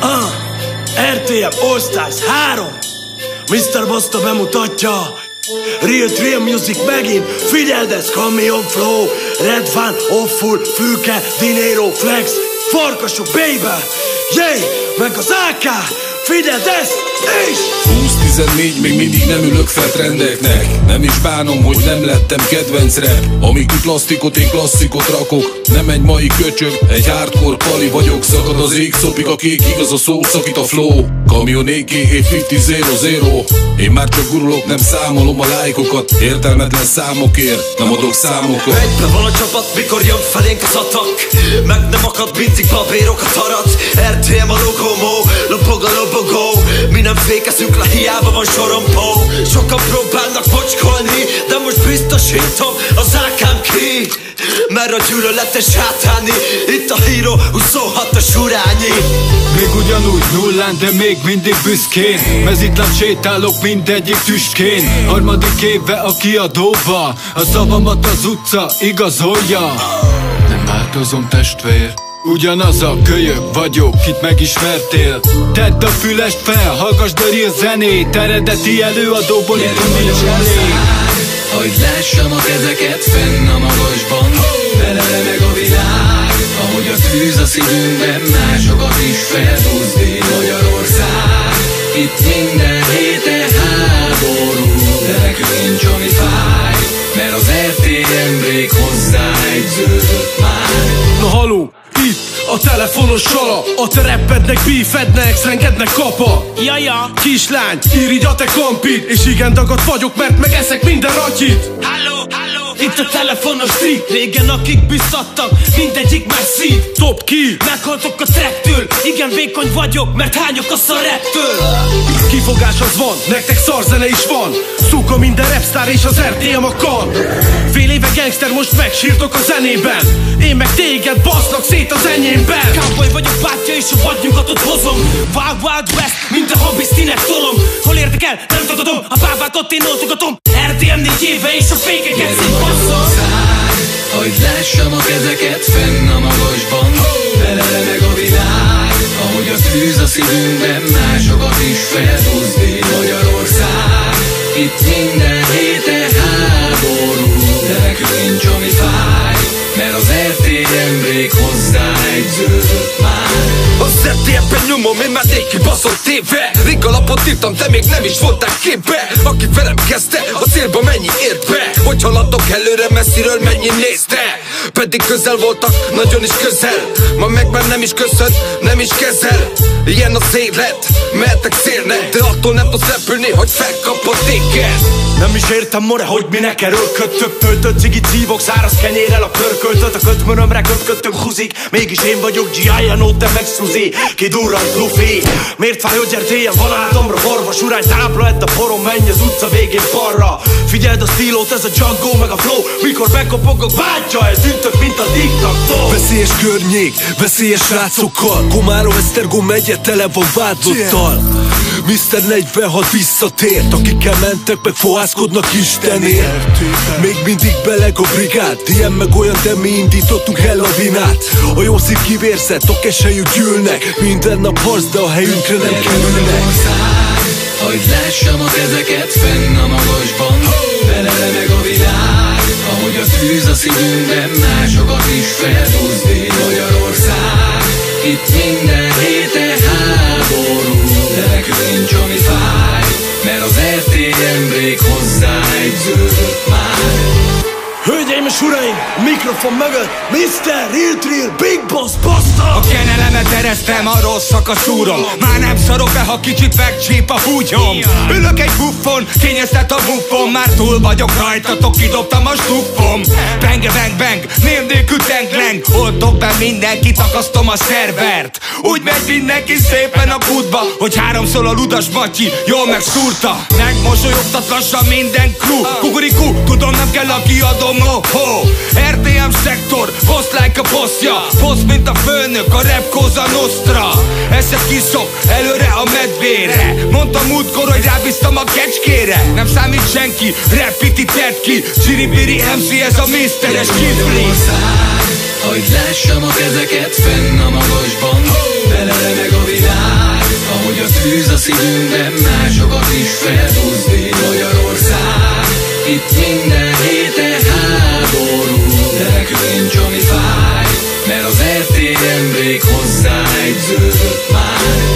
RTM All Stars 3. Mr. Basta bemutatja. Real Music megint. Figyeld, ez Camion Flow. Red Van, Offul, Fülke, Dinero, Flex, Farkasok, baby. Jé, meg az AK. Figyeld ezt, és 20-14, még mindig nem ülök fel trendeknek. Nem is bánom, hogy nem lettem kedvenc rap. Amíg plastikot, én klasszikot rakok. Nem egy mai köcsög, egy hardcore pali vagyok. Szakad az ég, szopik a kék, igaz a szó, szakít a flow. Camion a.k.a. 50-0. Én már csak gurulok, nem számolom a lájkokat. Értelmetlen számokért, nem adok számokat. Egybe van a csapat, mikor jön felénk az atak. Meg nem akad, mindig papírok a tarat. RTM a logomó, lopog a lobogó. Mi nem fékezünk le, hiába van sorompó. Sokan próbálnak bocskolni, de most biztosítom, az ákám ki. Mert a gyűlöletes sátáni. Itt a híró, 26-os urányi. Még ugyanúgy nullán, de még mindig büszkén. Mezitláb sétálok mindegyik tüskén. Harmadik éve a kiadóba. A szavamat az utca igazolja. Nem változom, testvér. Ugyanaz a kölyök vagyok, kit megismertél. Tedd a fülest fel, hallgasd a real zenét. Eredeti előadóból itt nincs elég. Hogy lássam a kezeket fenn a magasban. Vele remeg a világ, ahogy a tűz a szívünkben. Másokat is felhúzni Magyarország. Itt minden héten háború, de nekünk nincs ami fáj. Mert az RTM break hozzáegyződött már. na haló, itt a telefonos sala. A te rappednek, beefednek, szengednek kapa. Jaja, Kislány, írj a te kampit. És igen, dagadt vagyok, mert megeszek minden ratyit. halló, itt a telefonos street. Régen akik biztattak, mindegyik már szív. Top kill. Meghaltok a tracktől, igen vékony vagyok, mert hányok a szareptől. Kifogás az van, nektek szarzene is van. Szuka minden rapstar és az RTM a kan. Fél éve gangster, most megsírtok a zenében. Én meg téged baszlak szét az enyémben. Cowboy vagyok bátyja és a vadnyugatot hozom. Wild Wild West, mint a hobbisztinek tolom. Hol érdekel, nem tudom, a bábákat én oltogatom. RTM 4 éve és a fékeket szintbasszom. Hogy lássam a kezeket fenn a magasban. Vele remeg a világ, ahogy a tűz a szívünkben. Másokat is felhúzni Magyarország. Itt minden héten háború, de nekünk nincs ami fáj. Mert az RTM break hozzáegyződött már. Az RTM-ben nyomom, én már rég kibaszott téve. Rég alapot írtam, de még nem is voltál képbe. Aki velem kezdte, a célba mennyi ért be. Hogy haladok előre, messziről mennyi nézte. Pedig közel voltak, nagyon is közel. Ma meg már nem is köszön, nem is kezel. Ilyen az élet, mehetek szélnek. De attól nem tudsz repülni, hogy felkapod téged. Nem is értem, more, hogy minek erőlköd. Több töltött cigit szívok, száraz kenyérrel a pörköltöt. A kötmörömre kötködtök húzik. Mégis én vagyok G.I.A.N.O. te meg Suzy. Ki durrant Luffy. Miért fáj, hogy RTM van átomra? Orvos urány tábla, ett a porom, menj az utca végén balra. Figyeld a stílót, ez a Django meg a flow. Mikor bekopogok, bátya, eltűntök, mint a diktator. Veszélyes környék, veszélyes srácokkal. Komáró, Esztergom megye tele van vádlottal. Mr. 46 visszatért, akikkel mentek, meg fohászkodnak Istenért. Még mindig beleg a brigád, ilyen meg olyan, de mi indítottunk el a vinát. A jó szív kivérzett, a keselyük gyűlnek. Minden nap harc, de a helyünkre nem kerülnek. Hogy lássam a kezeket fenn a magasban. Vele remeg a világ, ahogy a tűz a szívünkben. Másokat is felhúzni Magyarország. Itt minden héten háború, de nekünk nincs ami fáj. Mert az RTM break hozzáegyződött már. Hölgyeim és uraim, mikrofon mögött Mr. Real Big Boss Basta. A kenelemet eresztem, a rosszak a szúrom. Már nem szarok be, ha kicsit megcsíp a húgyom. Ülök egy buffon, kényeztet a buffon. Már túl vagyok rajtatok, kidobtam a stuffom. Bang bang bang, név nélkül tengleng. Oltok be mindenkit, akasztom a szervert. Úgy megy mindenki szépen a kútba, hogy háromszor a ludas Matyi jól megszúrta. Megmosolyogtat lassan minden crew. Kukuriku, tudom nem kell a kiadom. Oh, RTM szektor, boss like a bossja. Boss mint a főnök, a rap Cosa Nostra. Eszed kiszok, előre a medvére. Mondtam múltkor, hogy rábíztam a kecskére. Nem számít senki, rap iti tett ki. Csiribiri MC, ez a miszteres kifli. Hogy lássam a kezeket fenn a magasban. Vele remeg a világ, szívünkben másokat is felhúzni. Magyarország, itt minden héten háború, de nekünk nincs ami fáj, mert az RTM rég hozzáegyződött már.